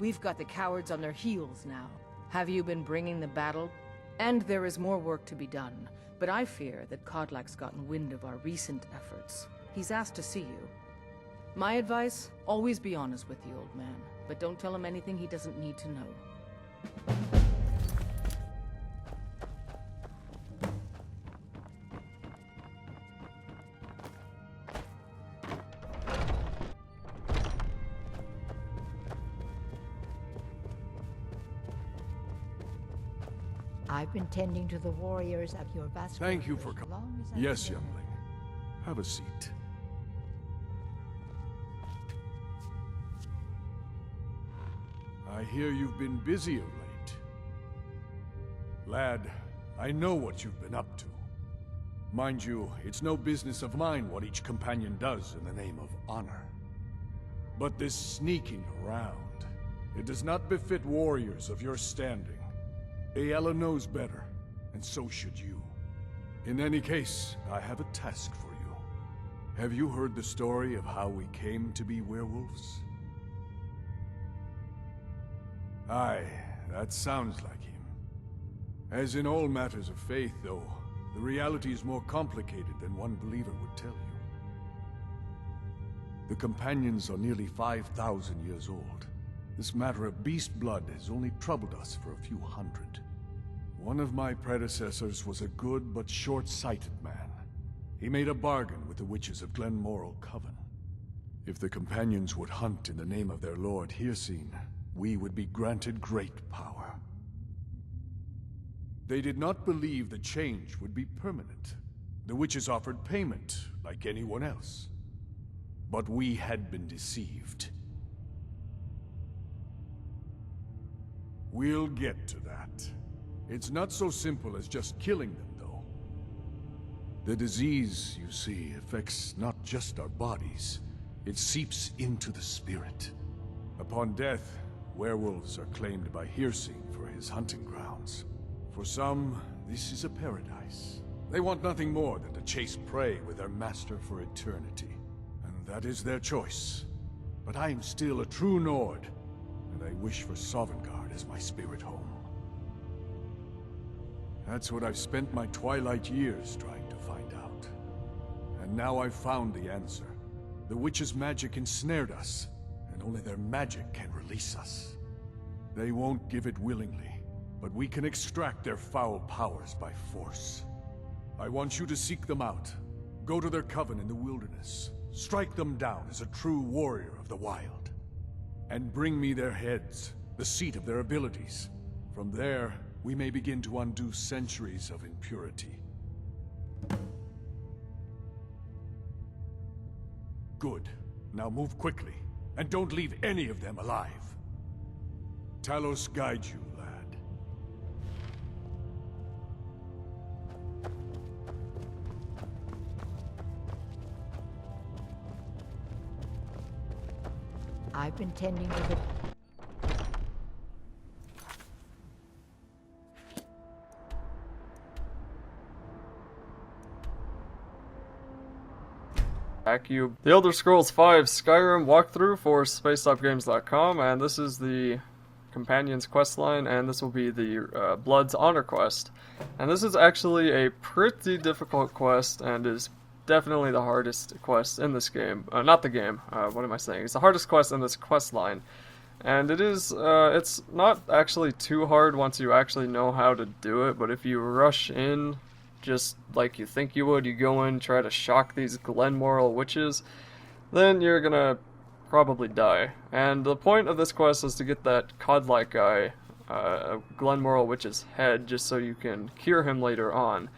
We've got the cowards on their heels now. Have you been bringing the battle? And there is more work to be done, but I fear that Kodlak's gotten wind of our recent efforts. He's asked to see you. My advice, always be honest with the old man, but don't tell him anything he doesn't need to know. I've been tending to the warriors of your vast. Thank you for coming. Yes, youngling. Have a seat. I hear you've been busy of late. Lad, I know what you've been up to. Mind you, it's no business of mine what each companion does in the name of honor. But this sneaking around, it does not befit warriors of your standing. Ayala knows better, and so should you. In any case, I have a task for you. Have you heard the story of how we came to be werewolves? Aye, that sounds like him. As in all matters of faith, though, the reality is more complicated than one believer would tell you. The companions are nearly 5,000 years old. This matter of beast blood has only troubled us for a few hundred. One of my predecessors was a good but short-sighted man. He made a bargain with the witches of Glenmoral Coven. If the companions would hunt in the name of their lord Hircine, we would be granted great power. They did not believe the change would be permanent. The witches offered payment, like anyone else. But we had been deceived. We'll get to that. It's not so simple as just killing them, though. The disease, you see, affects not just our bodies. It seeps into the spirit. Upon death, werewolves are claimed by Hircine for his hunting grounds. For some, this is a paradise. They want nothing more than to chase prey with their master for eternity. And that is their choice. But I am still a true Nord, and I wish for Sovngarde as my spirit home. That's what I've spent my twilight years trying to find out. And now I've found the answer. The witch's magic ensnared us, and only their magic can release us. They won't give it willingly, but we can extract their foul powers by force. I want you to seek them out. Go to their coven in the wilderness. Strike them down as a true warrior of the wild. And bring me their heads, the seat of their abilities. From there, we may begin to undo centuries of impurity. Good. Now move quickly, and don't leave any of them alive. Talos guide you, lad. I've been tending to the. Cube. The Elder Scrolls V Skyrim walkthrough for spacetopgames.com, and this is the Companion's questline, and this will be the Blood's Honor quest. And this is actually a pretty difficult quest, and is definitely the hardest quest in this game. Not the game, what am I saying? It's the hardest quest in this quest line. And it is, it's not actually too hard once you actually know how to do it, but if you rush in just like you think you would, you go in, try to shock these Glenmoral witches, then you're gonna probably die. And the point of this quest is to get that Kodlak guy, Glenmoral witch's head, just so you can cure him later on.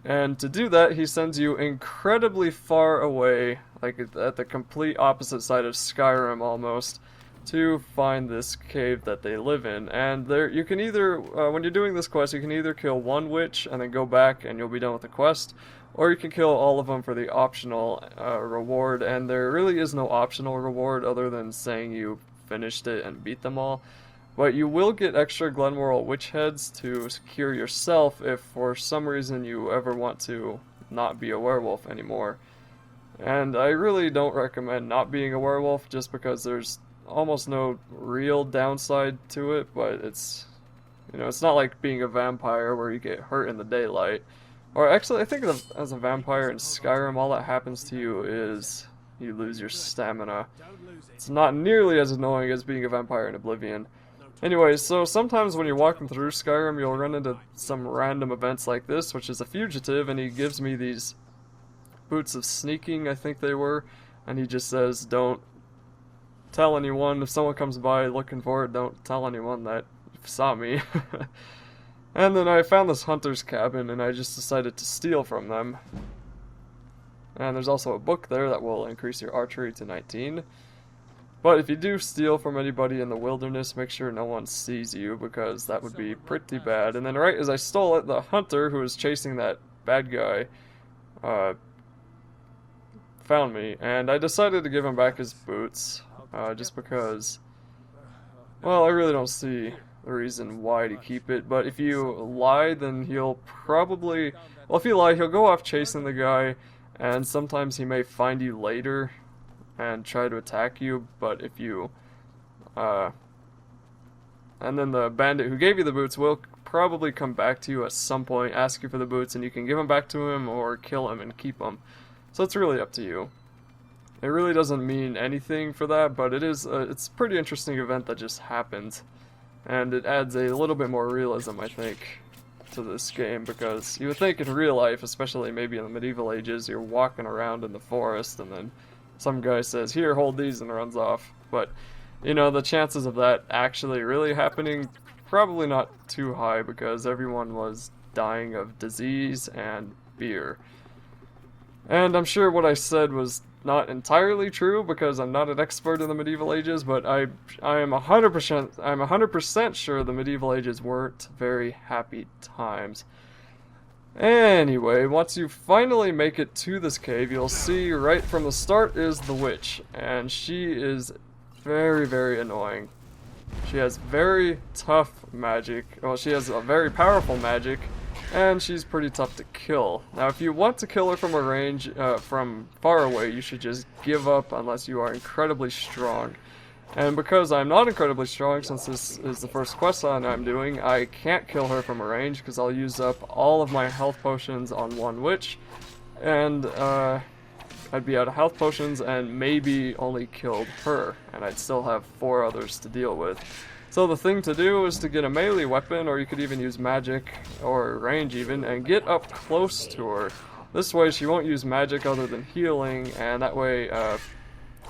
And to do that, he sends you incredibly far away, like at the complete opposite side of Skyrim almost, to find this cave that they live in. And there, you can either, when you're doing this quest, you can either kill one witch and then go back and you'll be done with the quest, or you can kill all of them for the optional reward. And there really is no optional reward other than saying you finished it and beat them all. But you will get extra Glenmoral witch heads to cure yourself if for some reason you ever want to not be a werewolf anymore. And I really don't recommend not being a werewolf, just because there's almost no real downside to it, but it's, you know, it's not like being a vampire where you get hurt in the daylight. Or actually, I think as a vampire in Skyrim, all that happens to you is you lose your stamina. It's not nearly as annoying as being a vampire in Oblivion. Anyway, so sometimes when you're walking through Skyrim, you'll run into some random events like this, which is a fugitive, and he gives me these boots of sneaking, I think they were, and he just says, don't tell anyone. If someone comes by looking for it, don't tell anyone that you saw me. And then I found this hunter's cabin, and I just decided to steal from them. And there's also a book there that will increase your archery to 19. But if you do steal from anybody in the wilderness, make sure no one sees you, because that would be pretty bad. And then right as I stole it, the hunter who was chasing that bad guy found me, and I decided to give him back his boots, just because, well, I really don't see the reason why to keep it. But if you lie, then he'll probably, well, if you lie, he'll go off chasing the guy, and sometimes he may find you later and try to attack you. But if you and then the bandit who gave you the boots will probably come back to you at some point, ask you for the boots, and you can give them back to him or kill him and keep them. So it's really up to you. It really doesn't mean anything for that, but it is it's a pretty interesting event that just happened. And it adds a little bit more realism, I think, to this game, because you would think in real life, especially maybe in the medieval ages, you're walking around in the forest and then some guy says, here, hold these, and runs off. But, you know, the chances of that actually really happening, probably not too high, because everyone was dying of disease and beer. And I'm sure what I said was not entirely true, because I'm not an expert in the medieval ages, but I am 100% sure the medieval ages weren't very happy times. Anyway, once you finally make it to this cave, you'll see right from the start is the witch, and she is very, very annoying. She has very tough magic. Well, she has a very powerful magic, and she's pretty tough to kill. Now, if you want to kill her from a range, from far away, you should just give up unless you are incredibly strong. And because I'm not incredibly strong, since this is the first quest line I'm doing, I can't kill her from a range, because I'll use up all of my health potions on one witch, and I'd be out of health potions and maybe only killed her, and I'd still have 4 others to deal with. So the thing to do is to get a melee weapon, or you could even use magic, or range even, and get up close to her. This way she won't use magic other than healing, and that way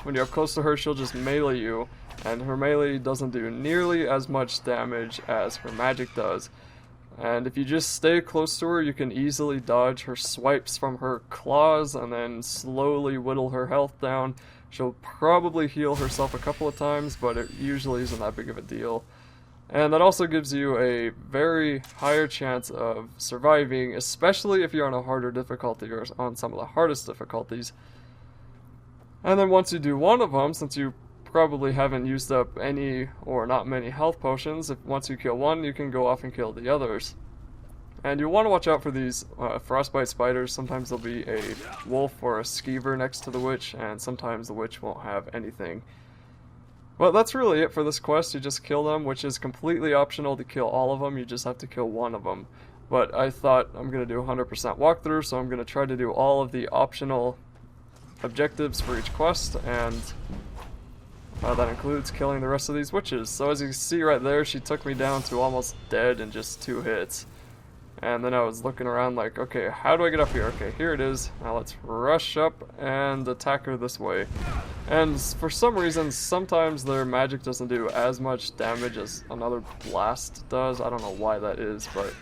when you're up close to her, she'll just melee you, and her melee doesn't do nearly as much damage as her magic does. And if you just stay close to her, you can easily dodge her swipes from her claws, and then slowly whittle her health down. She'll probably heal herself a couple of times, but it usually isn't that big of a deal. And that also gives you a very higher chance of surviving, especially if you're on a harder difficulty or on some of the hardest difficulties. And then once you do one of them, since you probably haven't used up any or not many health potions, once you kill one, you can go off and kill the others. And you want to watch out for these frostbite spiders. Sometimes there'll be a wolf or a skeever next to the witch, and sometimes the witch won't have anything. Well, that's really it for this quest. You just kill them, which is completely optional to kill all of them. You just have to kill one of them. But I thought I'm going to do 100% walkthrough, so I'm going to try to do all of the optional objectives for each quest, and that includes killing the rest of these witches. So as you can see right there, she took me down to almost dead in just 2 hits. And then I was looking around like, okay, how do I get up here? Okay, here it is. Now let's rush up and attack her this way. And for some reason, sometimes their magic doesn't do as much damage as another blast does. I don't know why that is, but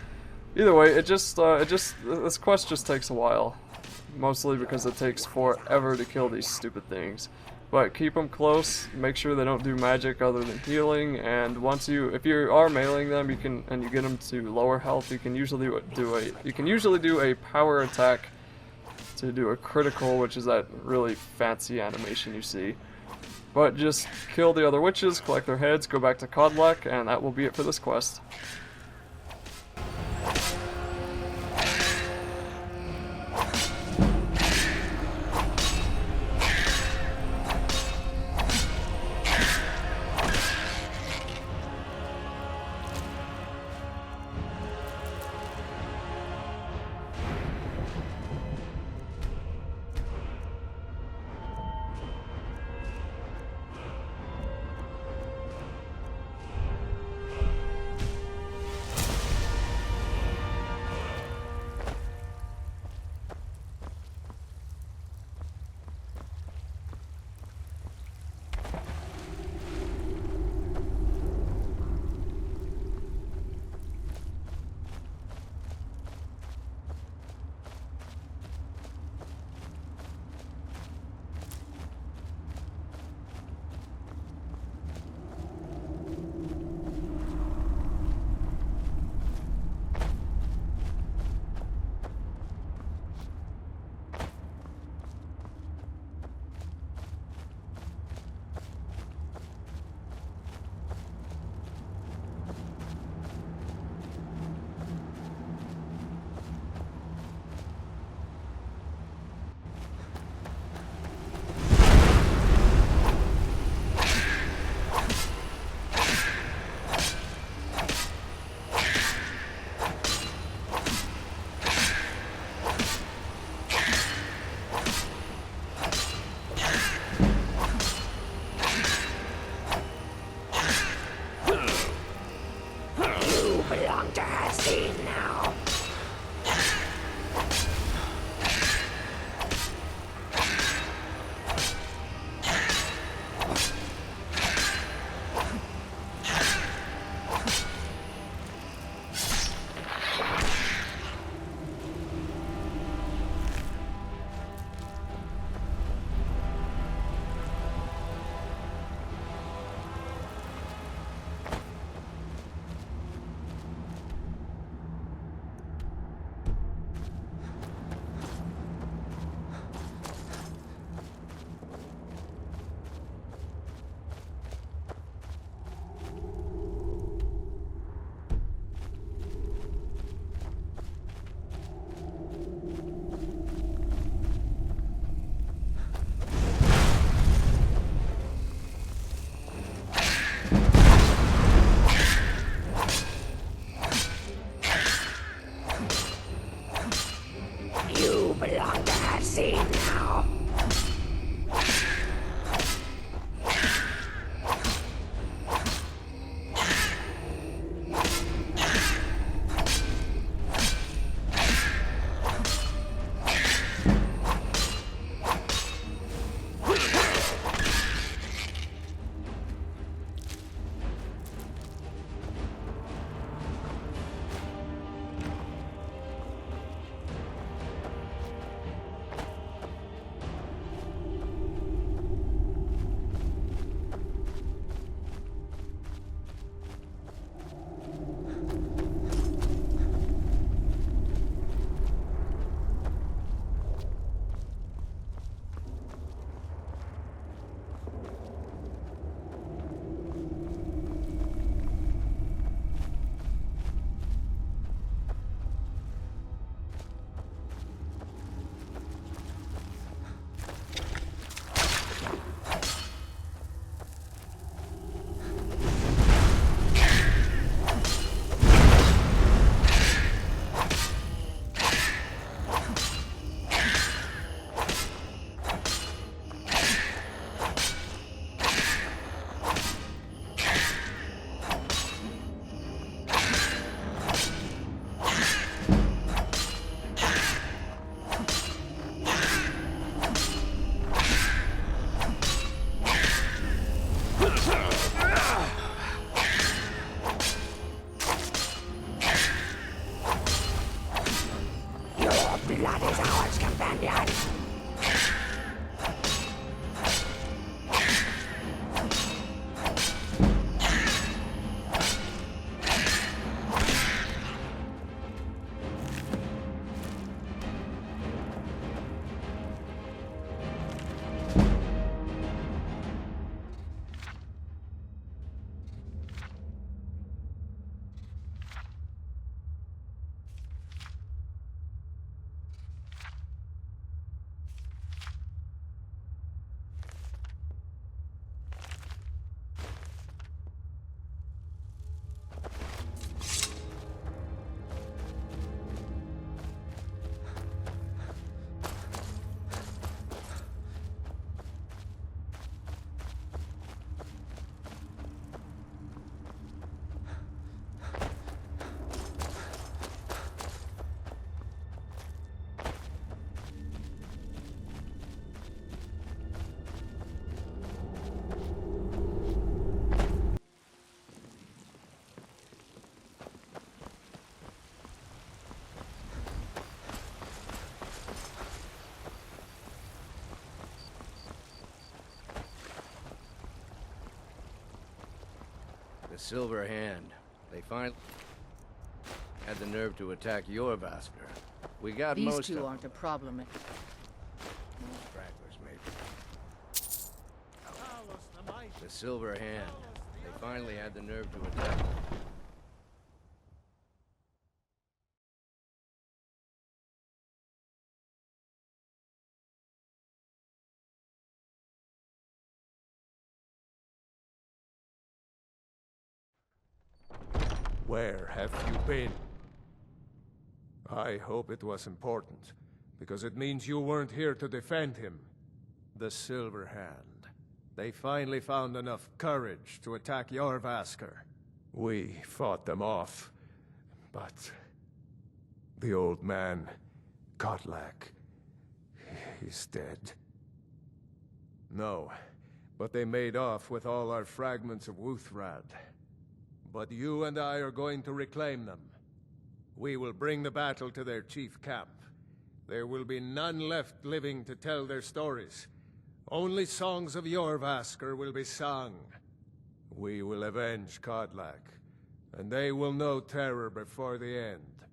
either way, this quest just takes a while. Mostly because it takes forever to kill these stupid things. But keep them close, make sure they don't do magic other than healing, and if you are meleeing them, and you get them to lower health, you can usually do a power attack to do a critical, which is that really fancy animation you see. But just kill the other witches, collect their heads, go back to Kodlak, and that will be it for this quest. belong to Hassan now. You belong to Hassan now. Blood is ours, companion. The Silver Hand. They finally had the nerve to attack your Vasker. We got These most two of aren't a problem. stragglers, maybe. The Silver Hand. They finally had the nerve to attack. Where have you been? I hope it was important, because it means you weren't here to defend him. The Silver Hand. They finally found enough courage to attack Jorvaskr. We fought them off, But the old man, Kotlak, he's dead. No, but they made off with all our fragments of Wuthrad. But you and I are going to reclaim them. We will bring the battle to their chief camp. There will be none left living to tell their stories. Only songs of Jorvaskr will be sung. We will avenge Kodlak, and they will know terror before the end.